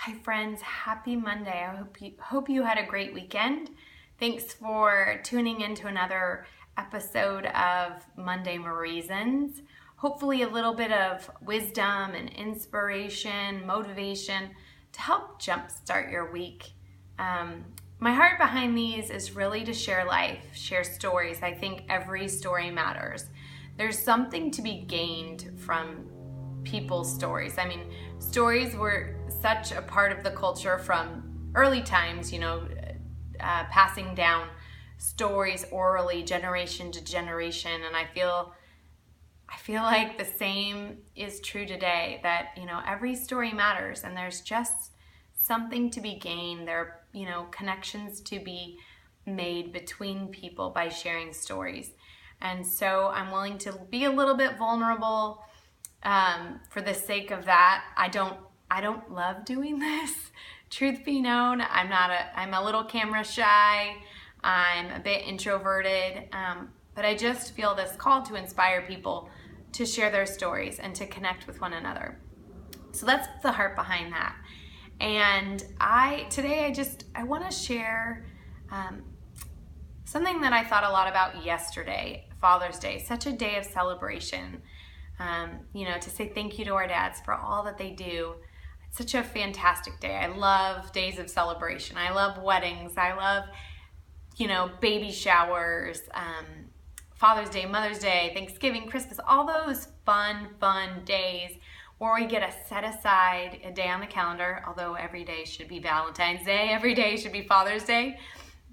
Hi friends, happy Monday. I hope you had a great weekend. Thanks for tuning in to another episode of Monday Mariesons. Hopefully a little bit of wisdom and inspiration, motivation to help jumpstart your week. My heart behind these is really to share life, share stories. I think every story matters. There's something to be gained from people's stories. I mean, stories were such a part of the culture from early times, passing down stories orally, generation to generation. And I feel like the same is true today, that, every story matters and there's just something to be gained. There are, connections to be made between people by sharing stories. And so I'm willing to be a little bit vulnerable for the sake of that. I don't love doing this. Truth be known, I'm a little camera shy. I'm a bit introverted, but I just feel this call to inspire people to share their stories and to connect with one another. So that's the heart behind that. And today I want to share something that I thought a lot about yesterday, Father's Day, such a day of celebration. To say thank you to our dads for all that they do. It's such a fantastic day. I love days of celebration. I love weddings. I love, baby showers, Father's Day, Mother's Day, Thanksgiving, Christmas, all those fun days where we get to set aside a day on the calendar, although every day should be Valentine's Day, every day should be Father's Day.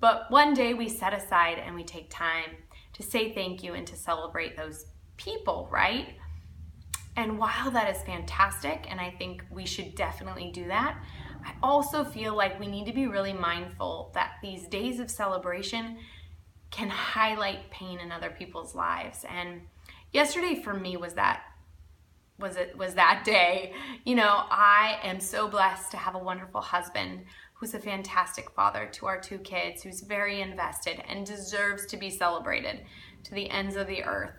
But one day we set aside and we take time to say thank you and to celebrate those people, right? And while that is fantastic, and I think we should definitely do that, I also feel like we need to be really mindful that these days of celebration can highlight pain in other people's lives. And yesterday for me was that day. I am so blessed to have a wonderful husband who's a fantastic father to our two kids, who's very invested and deserves to be celebrated to the ends of the earth.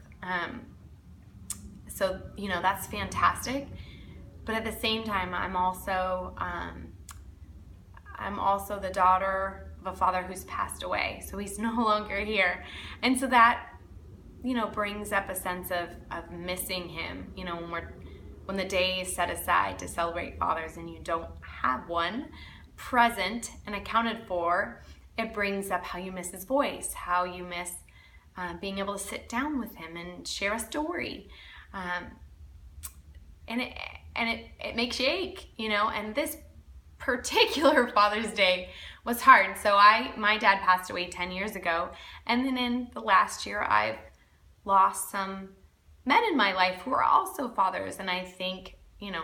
So, that's fantastic. But at the same time, I'm also the daughter of a father who's passed away. So he's no longer here. And so that, brings up a sense of missing him, when the day is set aside to celebrate fathers and you don't have one present and accounted for, it brings up how you miss his voice, how you miss being able to sit down with him and share a story. And it makes you ache, and this particular Father's Day was hard. So my dad passed away 10 years ago. And then in the last year, I've lost some men in my life who are also fathers. And I think,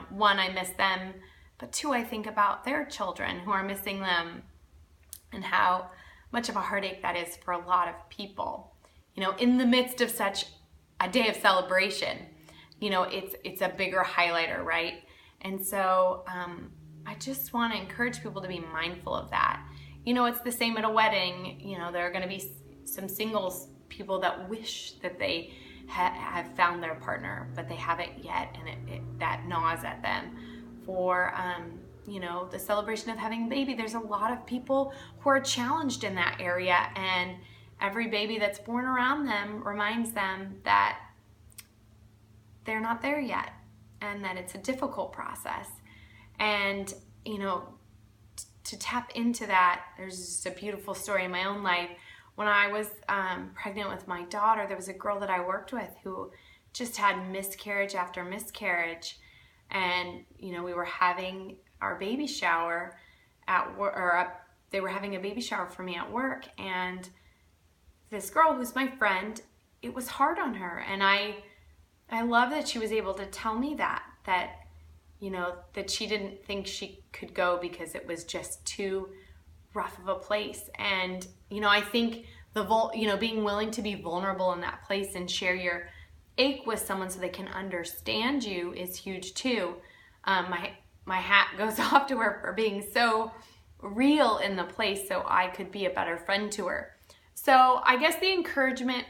one, I miss them, but two, I think about their children who are missing them and how much of a heartache that is for a lot of people, in the midst of such a day of celebration. It's a bigger highlighter, right? And so I just want to encourage people to be mindful of that. It's the same at a wedding. There are going to be some singles people that wish that they have found their partner, but they haven't yet, and that gnaws at them. For the celebration of having a baby, there's a lot of people who are challenged in that area, and every baby that's born around them reminds them that they're not there yet and that it's a difficult process. And, to tap into that, there's just a beautiful story in my own life. When I was pregnant with my daughter, there was a girl that I worked with who just had miscarriage after miscarriage. And, we were having our baby shower at work, or they were having a baby shower for me at work. And this girl who's my friend, it was hard on her. And I love that she was able to tell me that she didn't think she could go because it was just too rough of a place. And, I think being willing to be vulnerable in that place and share your ache with someone so they can understand you is huge too. My hat goes off to her for being so real in the place so I could be a better friend to her. So I guess the encouragement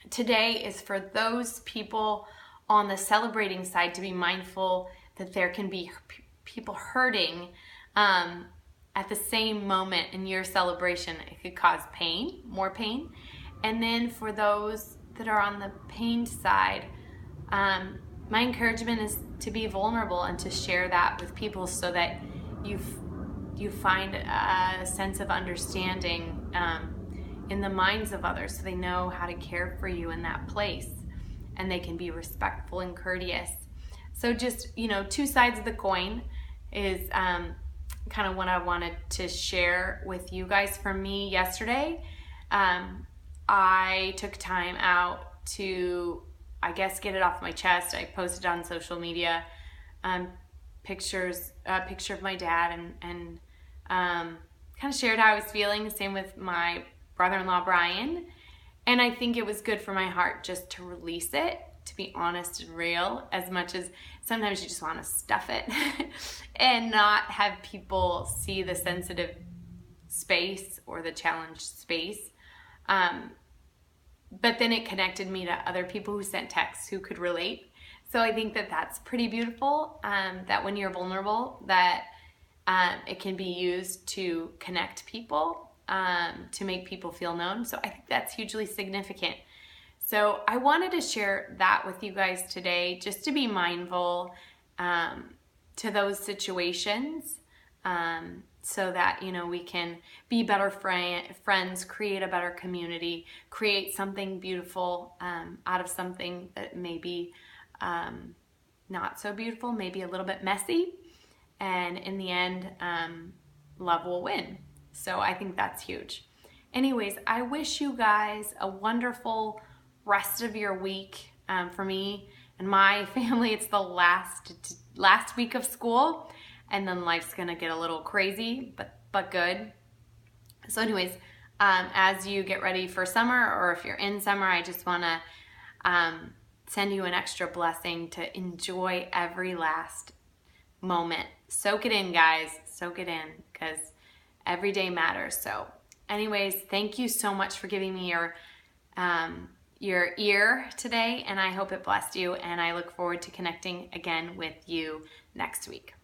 today is for those people on the celebrating side to be mindful that there can be people hurting at the same moment in your celebration, it could cause pain, more pain. And then for those that are on the pain side, my encouragement is to be vulnerable and to share that with people so that you find a sense of understanding in the minds of others, so they know how to care for you in that place, and they can be respectful and courteous. So just, two sides of the coin is kind of what I wanted to share with you guys. For me yesterday, I took time out to, I guess, get it off my chest. I posted on social media a picture of my dad and kind of shared how I was feeling. Same with my brother-in-law, Brian. And I think it was good for my heart just to release it, to be honest and real, as much as sometimes you just want to stuff it and not have people see the sensitive space or the challenged space. But then it connected me to other people who sent texts who could relate. So I think that that's pretty beautiful, that when you're vulnerable, that it can be used to connect people, to make people feel known. So I think that's hugely significant. So I wanted to share that with you guys today, just to be mindful to those situations, so that, we can be better friends, create a better community, create something beautiful out of something that may be not so beautiful, maybe a little bit messy. And in the end, love will win. So I think that's huge. Anyways, I wish you guys a wonderful rest of your week. For me and my family, it's the last week of school, and then life's gonna get a little crazy, but good. So anyways, as you get ready for summer, or if you're in summer, I just wanna send you an extra blessing to enjoy every last moment. Soak it in, guys. Soak it in, because every day matters. So anyways, thank you so much for giving me your ear today, and I hope it blessed you, and I look forward to connecting again with you next week.